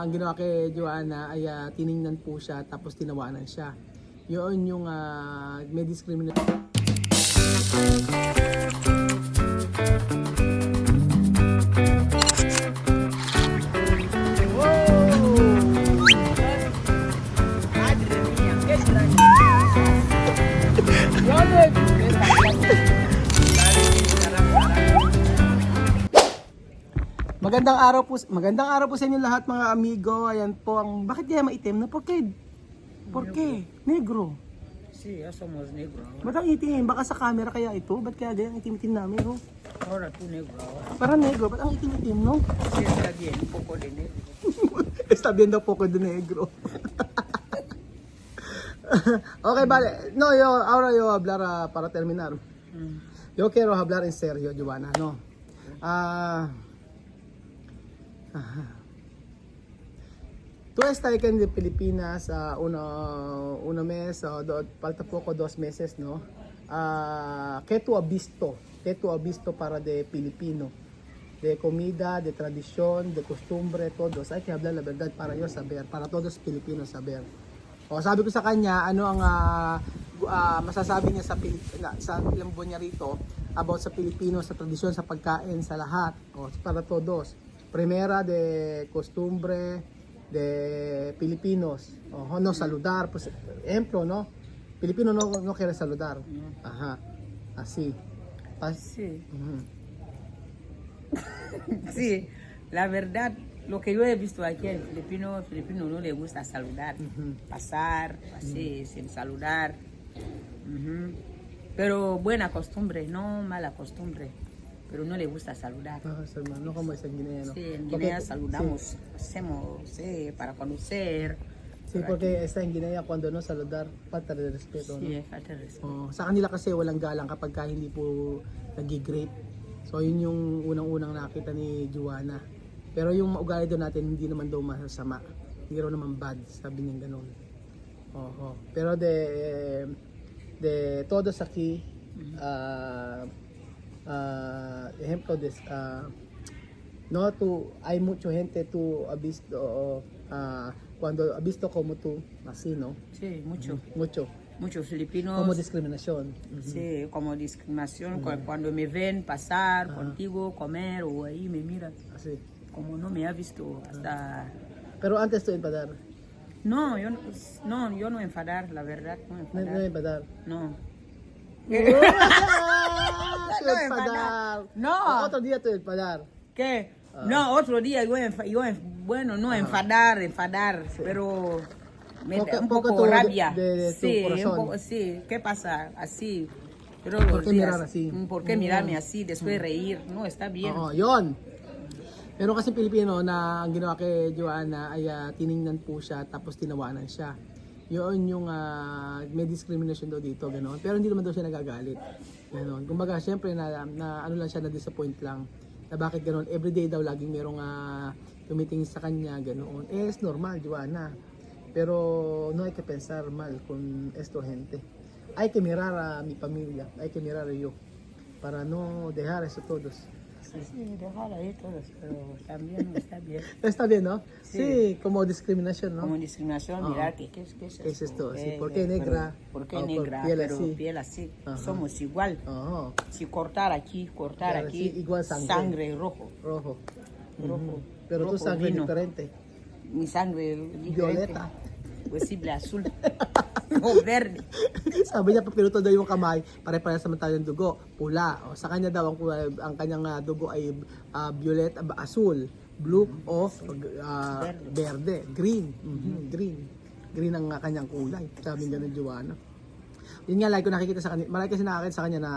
Ang ginawa kay Joanna ay tiningnan po siya tapos tinawanan siya. Yun yung may discrimination. Magandang araw po sa inyo lahat mga amigo. Ayan po ang bakit kaya maitim na Porke negro. Sí, ya somos negros. Ba't ang itim? Baka sa camera kaya ito? Ba't kaya ganyan itim-itim namin, oh? Ahora tú negro ahora. Parang negro, ba't ang itim-itim, no? Sí, está bien, un poco de negro. Está viendo poco de negro. Okay, vale. No, ahora yo hablar para terminar. Yo quiero hablar en serio, Joanna, no? Tú estás aquí en Pilipinas uno mes, falta poco 2 meses, ¿no? ¿Qué tú has visto? ¿Qué tú has visto para de Pilipino? De comida, de tradición, de costumbre, todos. Hay que hablar la verdad para yo saber, para todos Pilipinos saber. O sabi ko sa kanya, ano ang masasabi niya sa ilang buwan niya rito about sa Pilipino, sa tradisyon, sa pagkain, sa lahat. O para todos. Primera de costumbre de Filipinos. No saludar, pues, ejemplo, ¿no? Filipino no quiere saludar. Ajá. Así. Sí. Sí, la verdad, lo que yo he visto aquí en Filipino no le gusta saludar, pasar así sin saludar. Pero buena costumbre, no mala costumbre. Pero no le gusta saludar. No como es en Guinea, ¿no? Sí, en Guinea saludamos, hacemos para conocer. Sí, porque está en Guinea cuando no saludar, falta de respeto. Sí, ¿no? falta de respeto. Sa kanila kasi walang galang kapag hindi po nag-greet. So yun yung unang-unang nakita ni Joanna. Pero yung ugali doon natin hindi naman daw masama. Hindi raw naman bad, sabi niya gano'n. Pero de todos aquí, ejemplo de no tú hay mucha gente tú has visto cuando has visto como tú así, ¿no? Sí, muchos filipinos como discriminación. Sí, como discriminación cuando me ven pasar contigo, comer o ahí me miran Así. como no me ha visto hasta. Pero antes tú enfadar. No, yo no enfadar, la verdad, no enfadar. No enfadar. No. Tú enfadar. No. Otro día tú enfadar. ¿Qué? No, otro día bueno, no enfadar, sí. Pero me da un poco rabia. De tu sí, corazón. Un poco, sí. ¿Qué pasa? Así. Pero ¿Por qué mirar así? ¿Por qué mirarme así? Después reír. No, está bien. Yun. Pero kasi Pilipino na ang ginawa kay Joanna ay tiningnan po siya tapos tinawanan siya. Yun yung may discrimination daw dito, gano'n. Pero hindi naman daw siya nagagalit. Gano'n. Kumbaga, syempre na ano lang siya, na-disappoint lang. Na bakit gano'n, everyday daw laging merong tumitingin sa kanya, gano'n. Es normal, Joanna. Pero no hay que pensar mal con esto gente. Hay que mirar a mi familia, hay que mirar a yo. Para no dejar eso todos. Sí, dejar ahí todos, pero también está bien. Está bien, ¿no? Sí. Sí, como discriminación, ¿no? Como discriminación, mirar ¿qué es ¿Qué es esto? Sí, ¿por qué negra? ¿Por qué Por negra? piel Pero así. piel así. Ajá. Somos igual. Si cortar aquí, Sí, igual sangre. rojo. Rojo. Rojo. Pero tu Rojo sangre vino. diferente. Mi sangre diferente. Violeta. Posible azul. O verde. Sabi niya, papiluto daw yung kamay, pare-pare sa tayong dugo, pula. O, sa kanya daw, ang kanyang dugo ay violet, azul, blue o verde, green. Green ang kanyang kulay. Sabi nga ng Joanna. Yun nga, like ko nakikita sa kanya, marami kasi nakakita sa kanya na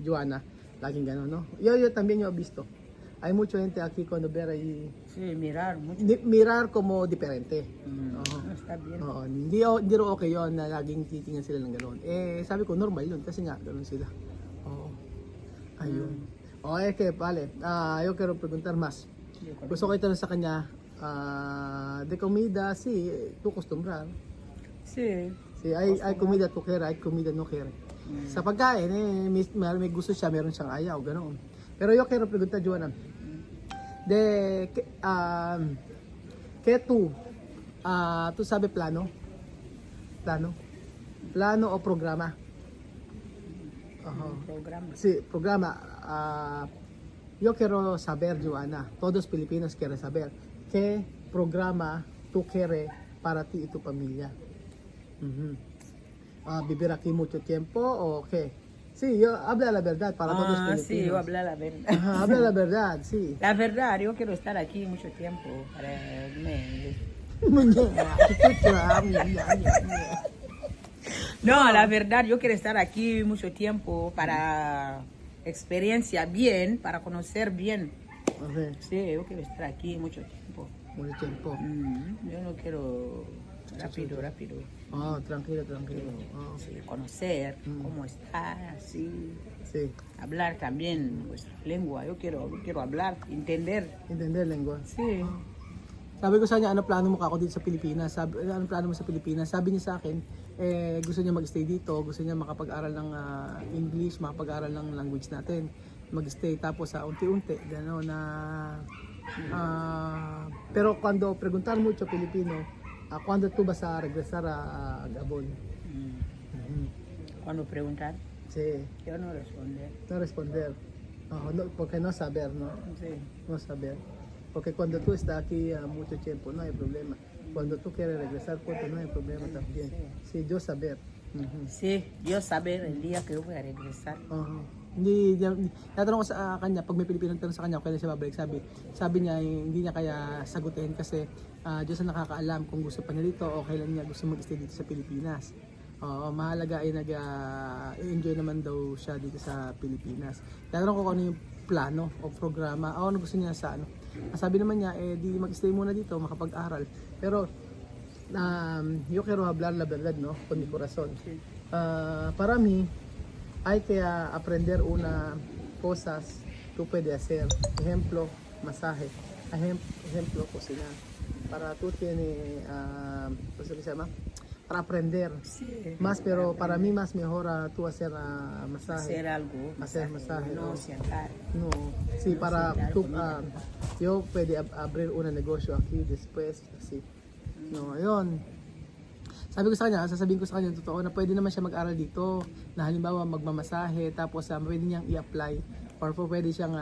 Joanna, laging gano'n, no? Yo también yo he visto. Hay mucha gente aquí cuando ver ahí. Sí, mirar mucho. Mirar como diferente. No, está bien. Hindi rin okay yun na laging titingnan sila ng gano'n. Sabi ko normal yun kasi nga gano'n sila. Ayun. Vale. Yo quiero preguntar más. Gusto ko itanong sa kanya, de comida, sí, tú acostumbrar. Sí. Sí, hay comida tu quiere, hay comida no quiere. Sa pagkain, may gusto siya, meron siyang ayaw, ganoon. Pero yo quiero preguntar, Joanna, Que tu, tu sabe plano? Plano? Plano o programa? Programa. Sí, programa. Yo quiero saber, Joanna, todos Filipinos quieren saber, ¿qué programa tú quieres para ti y tu familia? Ujú. ¿Vivir aquí mucho tiempo o qué? Sí, yo habla la verdad para todos Filipinos. Sí, yo hablo la verdad. Ajá, habla la verdad, sí. La verdad, yo quiero estar aquí mucho tiempo para No, la verdad, yo quiero estar aquí mucho tiempo para experiencia bien, para conocer bien. Ok, Sí, yo quiero estar aquí mucho tiempo. mucho tiempo. Yo no quiero rápido. Oh, tranquilo, tranquilo. Oh, Sí, conocer cómo está, así, sí, hablar también nuestra lengua. Yo quiero hablar, entender. entender lengua. Sí. Sabi ko sa kanya, ano plano mo ka ako dito sa Pilipinas? Ano plano mo sa Pilipinas? Sabi niya sa akin, gusto niya mag-stay dito, gusto niya makapag-aral ng English, makapag-aral ng language natin, mag-stay tapos sa unti-unti, gano'n na pero cuando preguntar mucho Pilipino, cuando tú vas a regresar a Gabon? Mhm. Cuando preguntar, Sí, yo no responder. no responder. No, porque no saber, ¿no? Sí. No saber. Porque cuando tú estás aquí mucho tiempo, no hay problema. Cuando tú quieres regresar, pues no hay problema también. Sí, yo saber. Mhm. Sí, yo saber el día que yo voy a regresar. Hindi, natanong ko sa kanya, pag may Pilipino tanong sa kanya, kailan siya babalik, sabi niya, hindi niya kaya sagutin kasi Diyos ang nakakaalam kung gusto pa niya dito o kailan niya gusto mag-stay dito sa Pilipinas. Mahalaga ay nag-enjoy naman daw siya dito sa Pilipinas. Natanong ko kung ano yung plano o programa, ano gusto niya sa ano. Sabi naman niya, di mag-stay muna dito, makapag-aral. Pero, yo quiero hablar la verdad, ¿no? Con mi corazón. Para mí, hay que aprender una cosas tú puedes hacer. Ejemplo, masaje. Ejemplo, cocinar. Para tú tienes, ¿cómo se llama? Para aprender. Sí. Más, pero para mí más mejor tú hacer masaje. Hacer algo. Hacer masaje, No ¿no? sentar. No, sí, para sentar tú, comida. yo puedo abrir un negocio aquí después, así. No, yun. Sasabihin ko sa kanya, totoo na pwede naman siya mag-aral dito, na halimbawa magmamasahe, tapos pwede niyang i-apply, or pwede siyang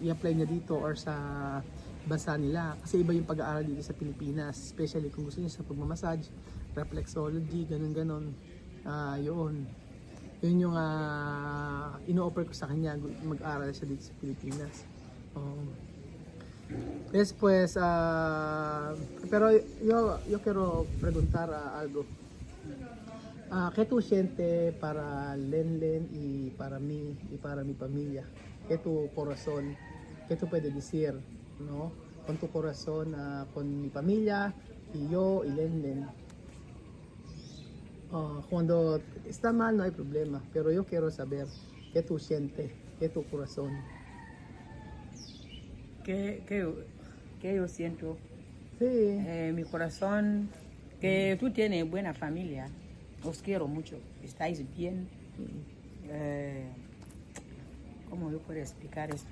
i-apply niya dito or sa bansa nila. Kasi iba yung pag-aaral dito sa Pilipinas, especially kung gusto niya sa pagmamassage, reflexology, ganun-ganon. Yun yung ino-offer ko sa kanya, mag-aral siya dito sa Pilipinas. Después, pero yo quiero preguntar algo. ¿Qué tú sientes para Lenlen y para mí y para mi familia? ¿Qué tu corazón, qué tú puedes decir, no? Con tu corazón, con mi familia y yo y Lenlen. Cuando está mal no hay problema, pero yo quiero saber qué tú sientes, qué tu corazón. ¿Qué yo siento? Sí. Mi corazón, que tú tienes buena familia. Os quiero mucho. Estáis bien. ¿Cómo yo puedo explicar esto?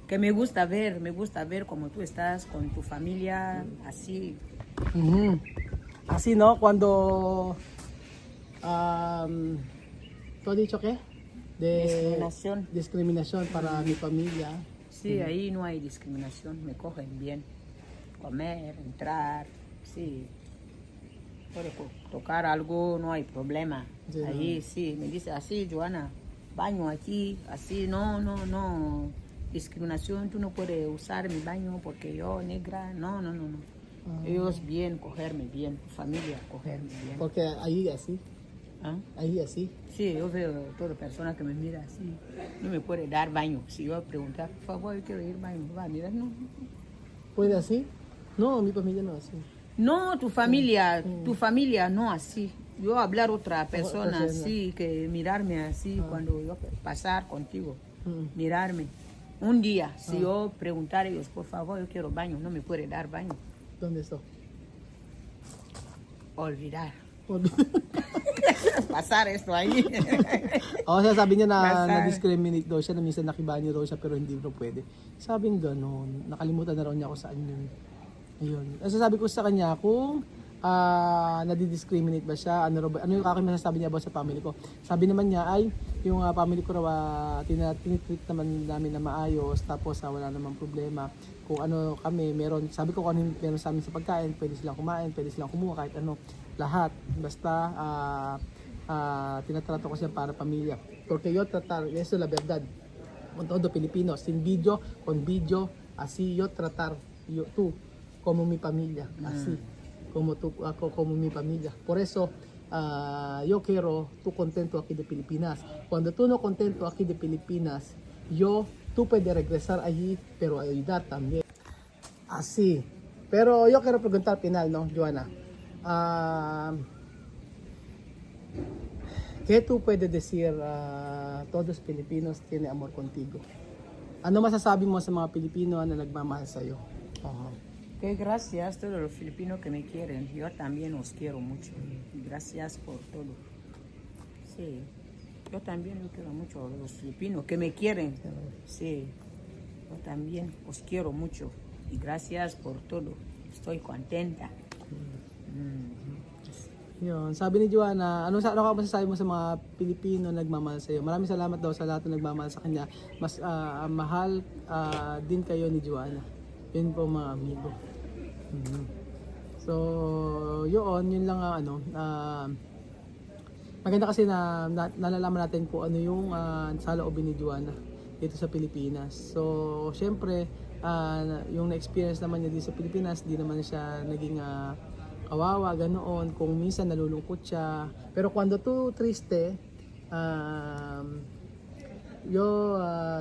Que me gusta ver cómo tú estás con tu familia, así. Así, ¿no? Cuando... ¿tú has dicho qué? Discriminación. Discriminación para mi familia. Sí, ahí no hay discriminación, me cogen bien. Comer, entrar, sí. Puede tocar algo, no hay problema. Sí, ahí sí, me dice así, Joana, baño aquí, así, no. Discriminación, tú no puedes usar mi baño porque yo negra, no. Ellos bien, cogerme bien, familia, cogerme bien. Porque ahí así, ¿Ah? ahí así. Sí, yo veo toda persona que me mira así, no me puede dar baño. Si yo preguntar, por favor, yo quiero ir al baño, va a mirar, no. ¿Puede así? No, mi familia no así. No, tu familia no así. Yo hablar otra persona persona. así, que mirarme así cuando yo pasar contigo, mirarme. Un día, si yo preguntar a ellos, por favor, yo quiero baño, no me puede dar baño. ¿Dónde está? Olvidar. Pasar esto ahí. Sabi niya na Basta. na-discriminate daw siya, na minsan nakibanyo daw siya pero hindi daw pwede. Sabing gano'n, nakalimutan na raw niya kung saan yun. Ayun. Nasasabi ko sa kanya kung nadidiscriminate ba siya, ano yung aking masasabi niya about sa family ko. Sabi naman niya ay yung family ko raw tinitreat naman namin na maayos, tapos wala namang problema. Kung ano kami, sabi ko kung ano meron sa amin sa pagkain, pwede silang kumain, pwede silang kumuha, kahit ano, lahat. Basta tinatrato ko siya para pamilya. Porque yo tratar, eso la verdad. Con todo Pilipino, sin video, con video, así yo tratar, tú, como mi familia, así. Como tú, ako, como mi familia. Por eso, yo quiero tú contento aquí de Pilipinas. Cuando tú no contento aquí de Pilipinas, tú puedes regresar allí, pero ayudar también. Así. Pero yo quiero preguntar final, ¿no, Joanna? ¿Qué tú puedes decir todos Filipinos tiene amor contigo? Ano masasabi mo sa mga Pilipino na nagmamahal sa'yo? Que gracias a todos los filipinos que me quieren. Yo también os quiero mucho. Gracias por todo. Sí. Yo también quiero mucho a los filipinos que me quieren. Sí. Yo también os quiero mucho. Y gracias por todo. Estoy contenta. Yun, sabi ni Joanna, ano ka masasabi mo sa mga Pilipino nagmamahal sa iyo? Maraming salamat daw sa lahat ng nagmamahal sa kanya. Mas mahal din kayo ni Joanna. Yun po mga amigo. So, yun lang maganda kasi na nalalaman natin kung ano yung saloobin ni Joanna dito sa Pilipinas. So, syempre, yung na-experience naman niya dito sa Pilipinas, di naman siya naging kawawa, ganoon. Kung minsan nalulungkot siya. Pero cuando tú triste, yo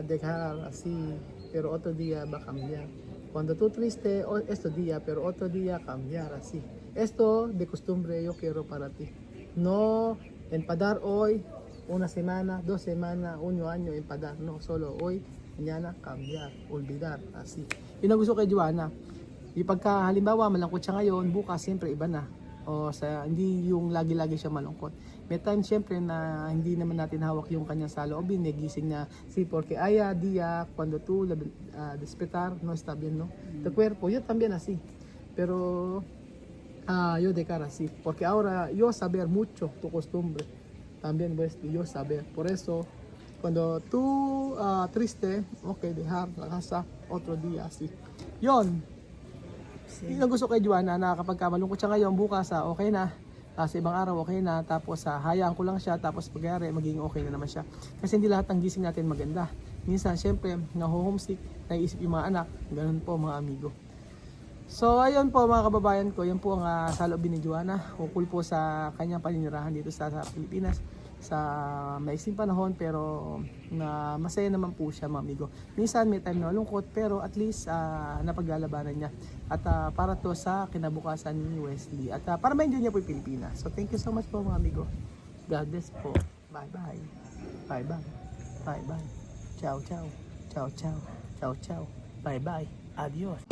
dejar así, pero otro día va a cambiar. Cuando tú triste, este día, pero otro día cambiar así. Esto de costumbre yo quiero para ti. No empadar hoy, una semana, 2 semanas, 1 año empadar. No, solo hoy, mañana cambiar, olvidar, así. Yun ang gusto kay Joanna. Pagka halimbawa malungkot siya ngayon, bukas siyempre iba na. Hindi yung lagi-lagi siya malungkot. May time siyempre na hindi naman natin hawak yung kanyang saloobin, nagising na porque día cuando tú despertar no está bien, no? Tu cuerpo, yo también así. Pero yo de cara así, porque ahora yo saber mucho tu costumbre. También pues yo saber. Por eso cuando tú triste, okay, dejar la casa otro día así. Yon. Yun ang gusto kay Joanna na kapag malungkot siya ngayon, bukas okay na. Sa ibang araw okay na. Tapos hayaan ko lang siya. Tapos pagyari, magiging okay na naman siya. Kasi hindi lahat ng gising natin maganda. Minsan, syempre, naho-homesick, naiisip yung mga anak. Ganun po mga amigo. So, ayun po mga kababayan ko. Yan po ang saloobin ni Joanna. Ukol po sa kanyang paninirahan dito sa Pilipinas. Sa maiksing panahon, pero masaya naman po siya mga amigo. Minsan may time na malungkot, pero at least napaglalabanan niya. At para to sa kinabukasan ni Wesley. At para ma-enjoy niya po yung Pilipinas. So thank you so much po mga amigo. God bless po. Bye bye. Bye bye. Bye bye. Ciao ciao. Ciao ciao. Ciao ciao. Bye bye. Adios.